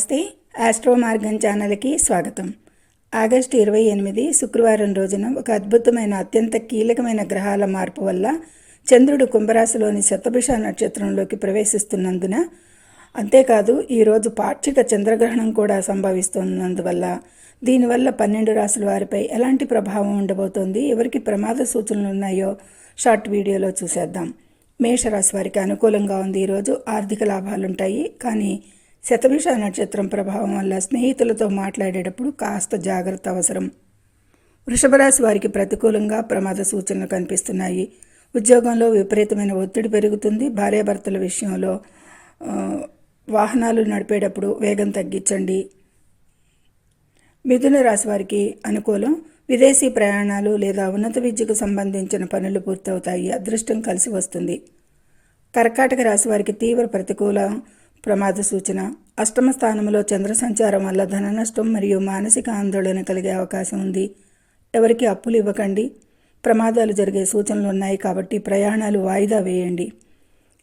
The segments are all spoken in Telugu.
నమస్తే. ఆస్ట్రో మార్గం ఛానల్కి స్వాగతం. ఆగస్టు 28 శుక్రవారం రోజున ఒక అద్భుతమైన అత్యంత కీలకమైన గ్రహాల మార్పు వల్ల చంద్రుడు కుంభరాశిలోని శతభిష నక్షత్రంలోకి ప్రవేశిస్తున్నందున, అంతేకాదు ఈరోజు పాక్షిక చంద్రగ్రహణం కూడా సంభవిస్తున్నందువల్ల దీనివల్ల 12 రాశుల వారిపై ఎలాంటి ప్రభావం ఉండబోతోంది, ఎవరికి ప్రమాద సూచనలు ఉన్నాయో షార్ట్ వీడియోలో చూసేద్దాం. మేషరాశి వారికి అనుకూలంగా ఉంది. ఈరోజు ఆర్థిక లాభాలుంటాయి, కానీ శతభిష నక్షత్రం ప్రభావం వల్ల స్నేహితులతో మాట్లాడేటప్పుడు కాస్త జాగ్రత్త అవసరం. వృషభ రాశి వారికి ప్రతికూలంగా ప్రమాద సూచనలు కనిపిస్తున్నాయి. ఉద్యోగంలో విపరీతమైన ఒత్తిడి పెరుగుతుంది. భార్యాభర్తల విషయంలో వాహనాలు నడిపేటప్పుడు వేగం తగ్గించండి. మిథున రాశి వారికి అనుకూలం. విదేశీ ప్రయాణాలు లేదా ఉన్నత విద్యకు సంబంధించిన పనులు పూర్తవుతాయి. అదృష్టం కలిసి వస్తుంది. కర్కాటక రాశి వారికి తీవ్ర ప్రతికూల ప్రమాద సూచన. అష్టమ స్థానంలో చంద్ర సంచారం వల్ల ధన నష్టం మరియు మానసిక ఆందోళన కలిగే అవకాశం ఉంది. ఎవరికి అప్పులు ఇవ్వకండి. ప్రమాదాలు జరిగే సూచనలు ఉన్నాయి కాబట్టి ప్రయాణాలు వాయిదా వేయండి.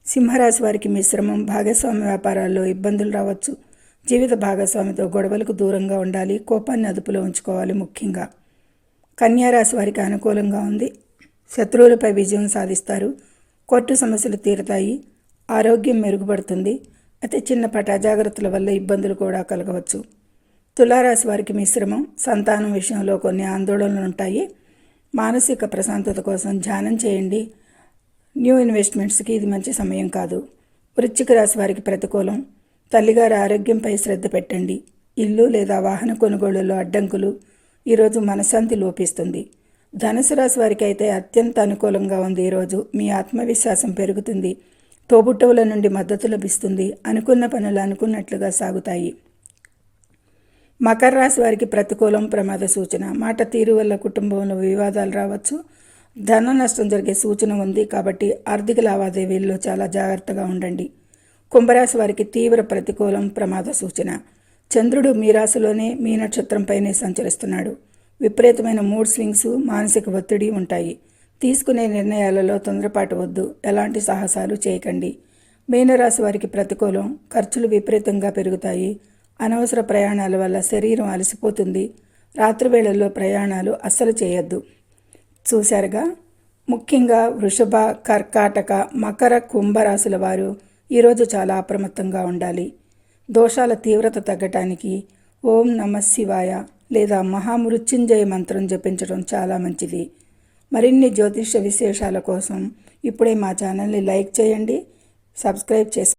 సింహరాశి వారికి మిశ్రమం. భాగస్వామ్య వ్యాపారాల్లో ఇబ్బందులు రావచ్చు. జీవిత భాగస్వామితో గొడవలకు దూరంగా ఉండాలి. కోపాన్ని అదుపులో ఉంచుకోవాలి. ముఖ్యంగా కన్యారాశి వారికి అనుకూలంగా ఉంది. శత్రువులపై విజయం సాధిస్తారు. కోర్టు సమస్యలు తీరుతాయి. ఆరోగ్యం మెరుగుపడుతుంది. అతి చిన్నపాటి అజాగ్రత్తల వల్ల ఇబ్బందులు కూడా కలగవచ్చు. తులారాశి వారికి మిశ్రమం. సంతానం విషయంలో కొన్ని ఆందోళనలు ఉంటాయి. మానసిక ప్రశాంతత కోసం ధ్యానం చేయండి. న్యూ ఇన్వెస్ట్మెంట్స్కి ఇది మంచి సమయం కాదు. వృశ్చిక రాశి వారికి ప్రతికూలం. తల్లిగారి ఆరోగ్యంపై శ్రద్ధ పెట్టండి. ఇల్లు లేదా వాహన కొనుగోళ్లలో అడ్డంకులు. ఈరోజు మనశ్శాంతి లోపిస్తుంది. ధనుసు రాశి వారికి అయితే అత్యంత అనుకూలంగా ఉంది. ఈరోజు మీ ఆత్మవిశ్వాసం పెరుగుతుంది. తోబుట్టువుల నుండి మద్దతు లభిస్తుంది. అనుకున్న పనులు అనుకున్నట్లుగా సాగుతాయి. మకర రాశి వారికి ప్రతికూలం. ప్రమాద సూచన. మాట తీరు వల్ల కుటుంబంలో వివాదాలు రావచ్చు. ధన నష్టం జరిగే సూచన ఉంది కాబట్టి ఆర్థిక లావాదేవీల్లో చాలా జాగ్రత్తగా ఉండండి. కుంభరాశి వారికి తీవ్ర ప్రతికూలం. ప్రమాద సూచన. చంద్రుడు మీ రాశిలోనే మీ నక్షత్రంపైనే సంచరిస్తున్నాడు. విపరీతమైన మూడ్ స్వింగ్స్, మానసిక ఒత్తిడి ఉంటాయి. తీసుకునే నిర్ణయాలలో తొందరపాటు వద్దు. ఎలాంటి సాహసాలు చేయకండి. మీనరాశి వారికి ప్రతికూలం. ఖర్చులు విపరీతంగా పెరుగుతాయి. అనవసర ప్రయాణాల వల్ల శరీరం అలసిపోతుంది. రాత్రి వేళల్లో ప్రయాణాలు అస్సలు చేయొద్దు. చూశారుగా, ముఖ్యంగా వృషభ, కర్కాటక, మకర, కుంభరాశుల వారు ఈరోజు చాలా అప్రమత్తంగా ఉండాలి. దోషాల తీవ్రత తగ్గటానికి ఓం నమః శివాయ లేదా మహామృత్యుంజయ మంత్రం జపించడం చాలా మంచిది. మరిన్ని జ్యోతిష విశేషాల కోసం ఇప్పుడే మా ఛానల్ని లైక్ చేయండి, సబ్స్క్రైబ్ చేసుకోండి.